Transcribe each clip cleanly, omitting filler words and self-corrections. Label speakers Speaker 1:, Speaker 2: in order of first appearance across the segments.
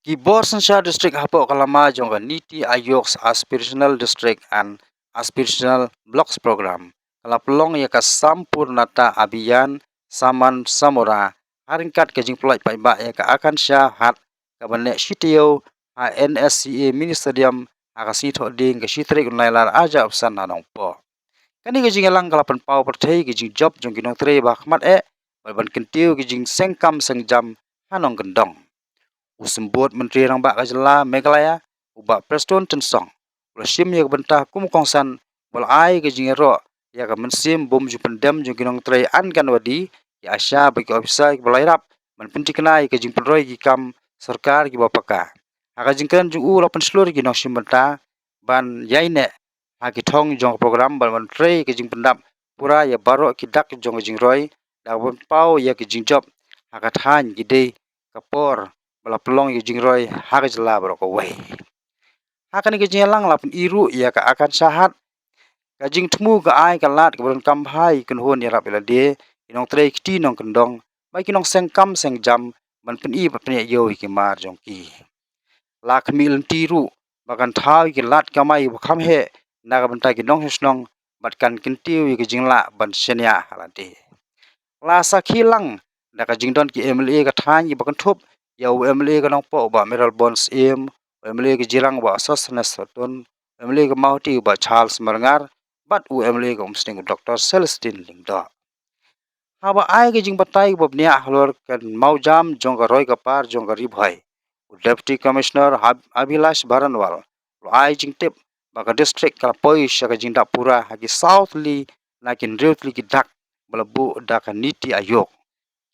Speaker 1: Gibor Sansha District Hapo Kalama Jonga Niti Ayok's Aspirational District and Aspirational Blocks Program. Kalapelong ya Sampurnata Abiyan Saman Samora Haringkat Kajing Pulai Paiba ya akan syahat Kabanek Shitio ha NSCA Ministerium Akasito ding ke Shitrik Nailar aja usan nanong po. Kani kajing elang kalapan pau pertai kajing job jong kinong tre bakmat balban kentiu kajing sengkam sengjam hanong gendong. Usembut Menteri Rang Bak Kajela Meghalaya ubak Preston Tensong. Ula sim ya bentah kum kongsan bal ai ke jingero ya ka mensim bom ju pendam ju ginong trai an kan wadi ya asya bagi ofisa balai rap man pentikna ke jing penroi ki kam sarkar ki bapaka. Aka jingkan ju ula penslur ginong sim bentah ban yaine ha ki thong jong program bal man trai ke jing pendam pura ya baro ki dak jong jingroi da bon pau ya ki jingjob aka than gide kapor bala pelong yu jingroi haka jela baroko wei. Haka ni kejing lang lapun iru ya ka akan sahat kajing temu ka ai ka lat ka beron kamphai kun hon ya rap de inong trei kiti nong kendong bai kinong sengkam sengjam man pen i pen yo ki mar jong ki. La kemil tiru bakan thau ki lat kamai kham he na ka bentai ki nong hisnong batkan kentiu ki jingla ban senya halade. La sakhilang da ka jingdon ki MLA ka than yi bakan thop ya MLA ka nong po ba Meral Bonds MLA ka jirang ba asas na sotun MLA ka mauti ba Charles Marangar bat MLA ka umsting Dr. Celestine Lingdo. Haba ai ka jing batai ba bnia halor kan maujam jong ka roy ka par jong ka ribhai. Deputy Commissioner Abilash Baranwal ai jing tip ba ka district ka poi ka jing da pura hagi southly nakin reutli ki dak balabu da ka niti ayok.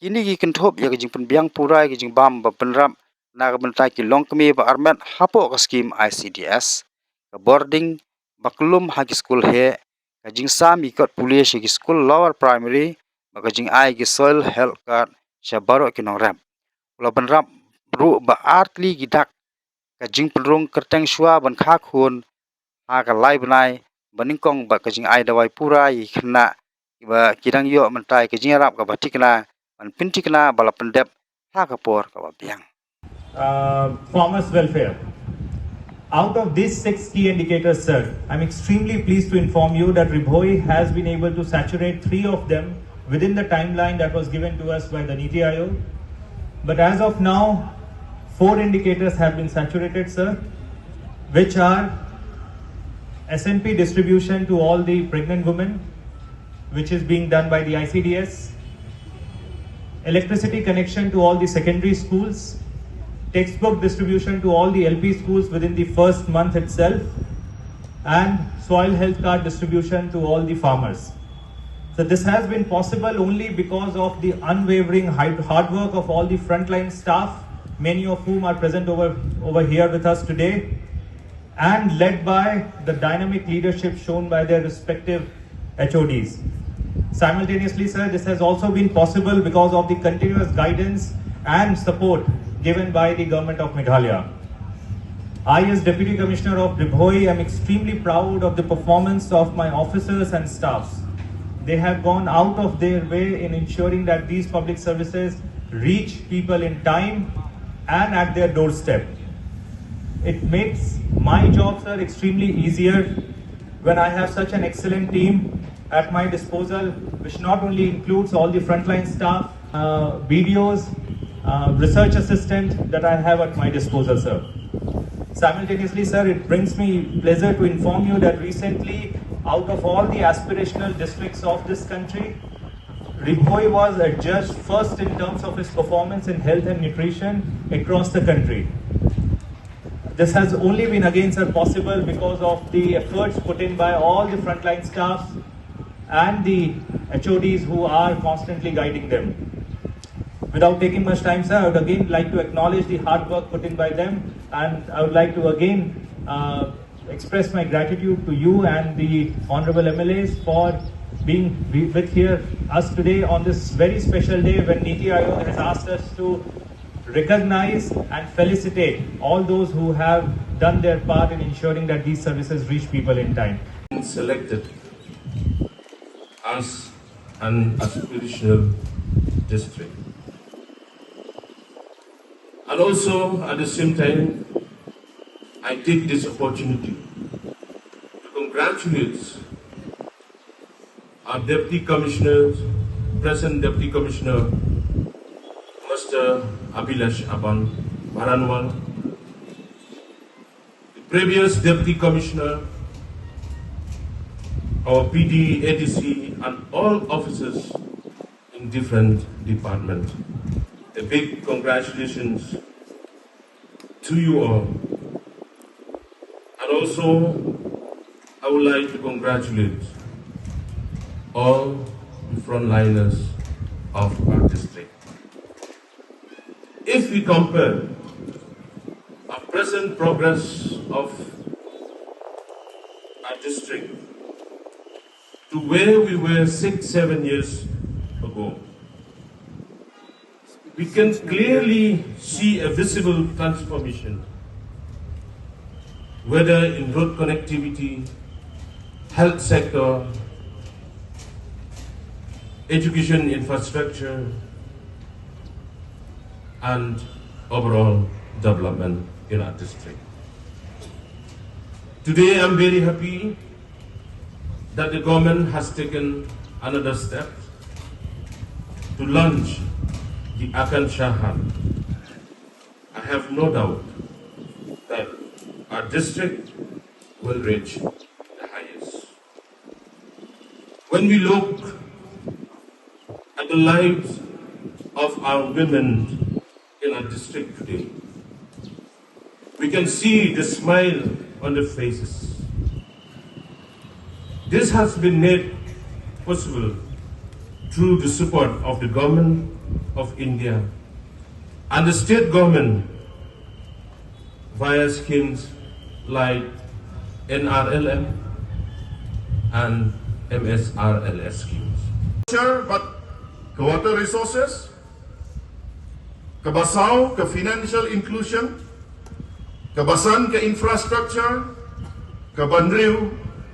Speaker 1: Kini ki kentop ya kajing penbiang pura kajing bam ba penrap na bentai ki long kemi ba armet hapo ka skim ICDS ka boarding baklum hagi school he kajing sam ikot pulis ki school lower primary ba kajing ai ki soil health card sya baro ki nong rap ula benrap ru ba artli gidak kajing penrung kerteng shua ban khak hun ha ka lai benai baningkong ba kajing ai dawai pura i khna ba kidang yo mentai kajing rap ka batikna an pintikna bala pendep ha kapor ka biang.
Speaker 2: Farmers' welfare. Out of these 6 key indicators, sir, I'm extremely pleased to inform you that Ribhoi has been able to saturate 3 of them within the timeline that was given to us by the Niti Aayog. But as of now, 4 indicators have been saturated, sir, which are SNP distribution to all the pregnant women, which is being done by the ICDS, electricity connection to all the secondary schools, textbook distribution to all the LP schools within the first month itself, and soil health card distribution to all the farmers. So this has been possible only because of the unwavering hard work of all the frontline staff, many of whom are present over here with us today, and led by the dynamic leadership shown by their respective HODs. Simultaneously, sir, this has also been possible because of the continuous guidance and support given by the government of Meghalaya. I, as Deputy Commissioner of Ribhoi, am extremely proud of the performance of my officers and staffs. They have gone out of their way in ensuring that these public services reach people in time and at their doorstep. It makes my job, sir, extremely easier when I have such an excellent team at my disposal, which not only includes all the frontline staff, BDOs, research assistant that I have at my disposal, sir. Simultaneously, sir, it brings me pleasure to inform you that recently, out of all the aspirational districts of this country, Ribhoi was adjudged first in terms of its performance in health and nutrition across the country. This has only been again, sir, possible because of the efforts put in by all the frontline staff and the HODs who are constantly guiding them. Without taking much time, sir, I would again like to acknowledge the hard work put in by them, and I would like to again express my gratitude to you and the honorable MLAs for being with us today on this very special day when Niti Aayog has asked us to recognize and felicitate all those who have done their part in ensuring that these services reach people in time.
Speaker 3: Selected as an aspirational district. And also, at the same time, I take this opportunity to congratulate our Deputy Commissioner, present Deputy Commissioner, Mr. Abhilash Aban Baranwal, the previous Deputy Commissioner, our PD, ADC, and all officers in different departments. A big congratulations to you all. And also, I would like to congratulate all the frontliners of our district. If we compare our present progress of our district to where we were 6-7 years ago, we can clearly see a visible transformation, whether in road connectivity, health sector, education infrastructure, and overall development in our district. Today, I'm very happy that the government has taken another step to launch the Akansha Hub. I have no doubt that our district will reach the highest. When we look at the lives of our women in our district today, we can see the smile on their faces. This has been made possible through the support of the government of India and the state government via schemes like NRLM and MSRLS schemes.
Speaker 4: But water resources, kabasaw, ka financial inclusion, kabasan ka infrastructure, kabanriw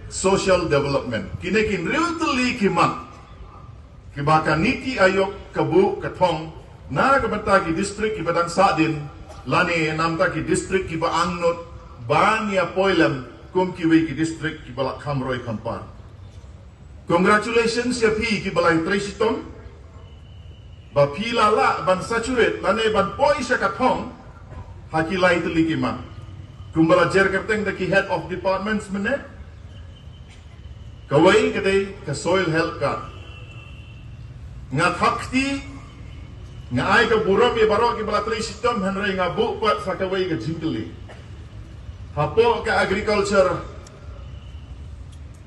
Speaker 4: social development. Kinikinriw tuli kimat. Kibaka niti ayok kabu katong na kabantagi district kibadang sadin lani namta ki district kiba angnot banya poilam kum kiwi ki district kibalak kamroy kampar. Congratulations ya pi kibalay tresiton ba pila la ban saturate lani ban poi siya katong hakilay tuli kimat. Kumbala jer kerteng daki head of departments mene kawai kadai ka soil health card nga thakti nga ay ka buram ye baro ki balatri system hanray nga bu pat sa kawai ka jingli hapo ka agriculture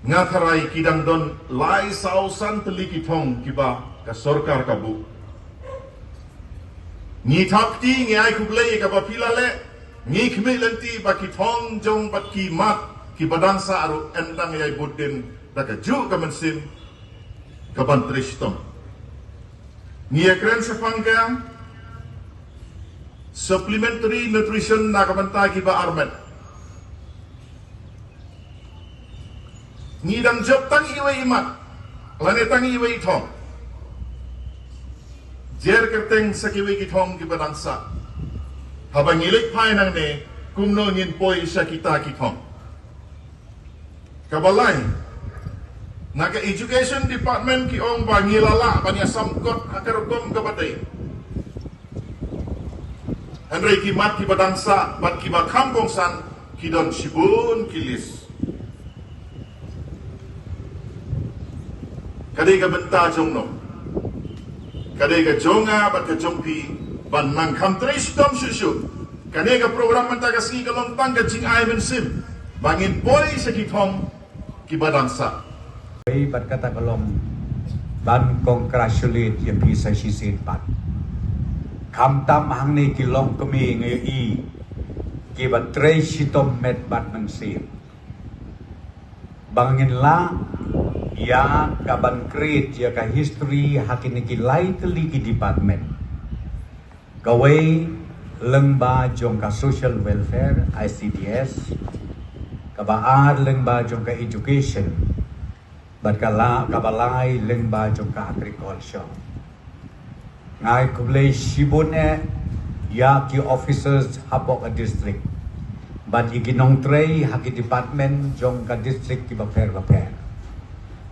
Speaker 4: nga tharai kidang don lai sausan teli ki thong kiba ka sarkar ka bu ni thakti nga ay kublay ka bapilale ni khmilenti ba ki thong jong bat ki mat ki badang sa aru entang yai budin da ka ju ka mensim ka bantri system Nia kren sepangka supplementary nutrition na kabanta kiba armet. Ni dang job tang iwe imat, lane tang iwe itong. Jer kerteng sa kiwe kitong kiba dangsa. Habang ilik pay nang ne, kumno ngin poy sa kita kitong. Kabalay, Naka Education Department ki ong bangilala banya samkot akarukom kabatay. Henry ki mat ki badangsa bat ki makampong san ki don sibun kilis. Kadai ka benta jong no. Kadai ka jonga bat ka jongpi ban nang kamtris dom susu. Kadai ka program mentaga ski kalontang ka jing ay sim. Bangin boy sa kitong ki badangsa.
Speaker 5: Bat kata kolom ban congratulate ya bisa sisit pat kam tam hang ni kilong kami ngi ki bat tre sitom met bat mensim bangin la ya kaban create ya ka history hakin ki light ligi department kawai lengba jong ka social welfare ICDS kabaar lengba jong ka education Batkala kabalay lengba jong ka agriculture. Ngay kublay sibon ya ki officers habok a district but iginong trei haki department jong ka district ki baper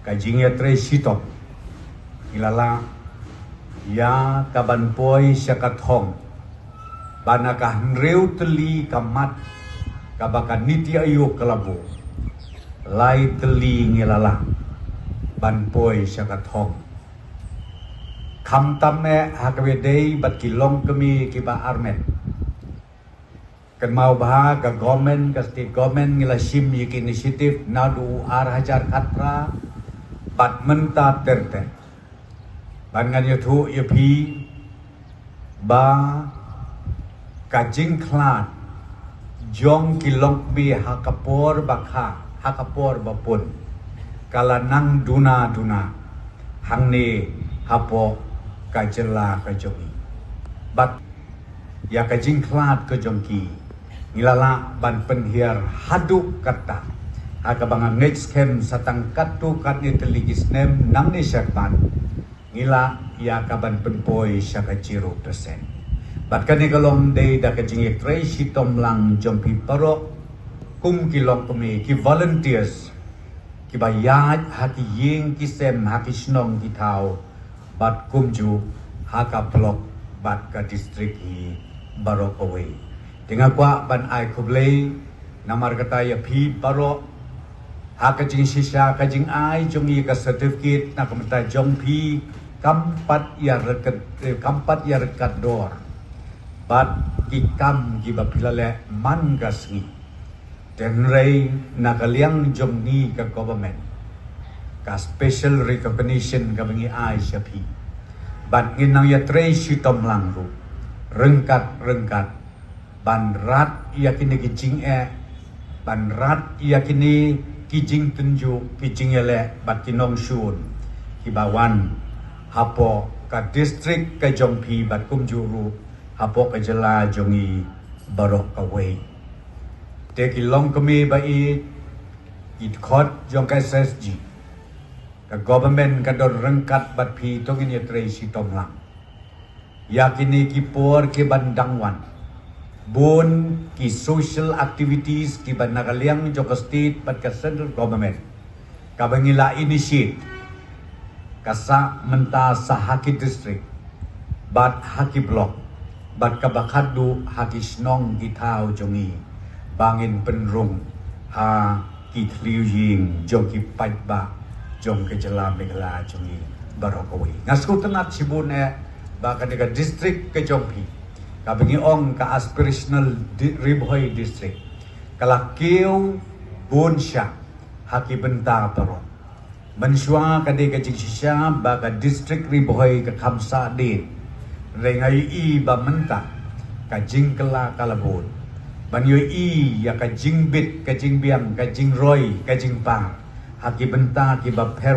Speaker 5: ka jingya trei sitop ilala ya kaban poi syakathong banaka hnreu teli kamat kabaka niti ayu kelabu lai teli ngilala ban poi syakathong kam tamme hakawedei bat kilong kami kiba armet kan mau bah ka government ka state government ngila sim yik initiative nadu hajar katra bat menta terte ban ngan yathu yapi ba kajing klan jong kilong bi hakapor bakha hakapor bapun kala nang duna hangni hapo kajela kajongi bat ya kajing klat kajongki ngilala ban penhiar haduk kata akabangan next kem satang katu kat ni teligis nem nang ni syakman ngila ya kaban penpoi syakajiro persen bat kani kalong day da kajing ekrai sitom lang jompi paro kum kilong kami ki volunteers ki bayat haki ying kisem haki snong ki tau bat kumju haka blok bat ka distrik hi barok away dengan kwa ban ai kublei namar kata ya pi barok haka jing sisa ka jing ai jongi ka certificate na kamta jong pi kampat ya rekat dor bat ki kam ki bapilale man gasngi tenrei nakaliang jong ni ka government ka special recognition ka bangi ai syapi ban nginang ya trei sitom langru rengkat ban rat yakini kijing ban rat yakini kijing tunju kijing ele bat kinong shun kibawan hapo ka district ka jongpi bat kumjuru hapo ka jela jongi barok ka wei te kilong kami bai it khot jong ka SSG ka government ka dor rengkat bat pi tongin ya trei sitom lang yakini ki por ki bandangwan bon ki social activities ki ban nakaliang jong ka state bat ka central government ka bangila initiate kasa menta sahaki district bat haki block bat kabakadu haki snong gitau jongi bangin penrung ha ki thliu ying jong ki paitba jong ke jela megala jongi barokawi ngasku tenat sibun ba ka district ke jongpi ka bengi ong ka aspirational ribhoi district kala keu bonsha haki benta paro mensua ka de ka jigsha ba ka district ribhoi ka khamsa din rengai i ba menta ka jingkela kalabon banyo i ya ka jingbit ka jingbiam ka jingroi ka jingpa haki benta ki ba pher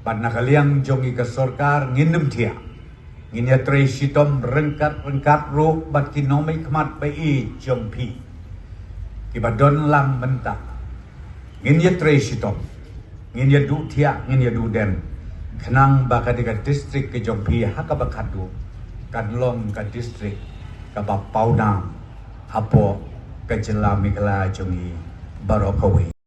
Speaker 5: pan nakaliang jongi ka sarkar nginem thia nginya trei sitom rengkat ro bat kinomai kmat bai jongpi ki ba don lang menta nginya trei sitom nginya du thia nginya du den khnang ba ka district ke jongpi haka ba khadu kan long ka district ka ba paunam hapo ka jela migla jongi barokawi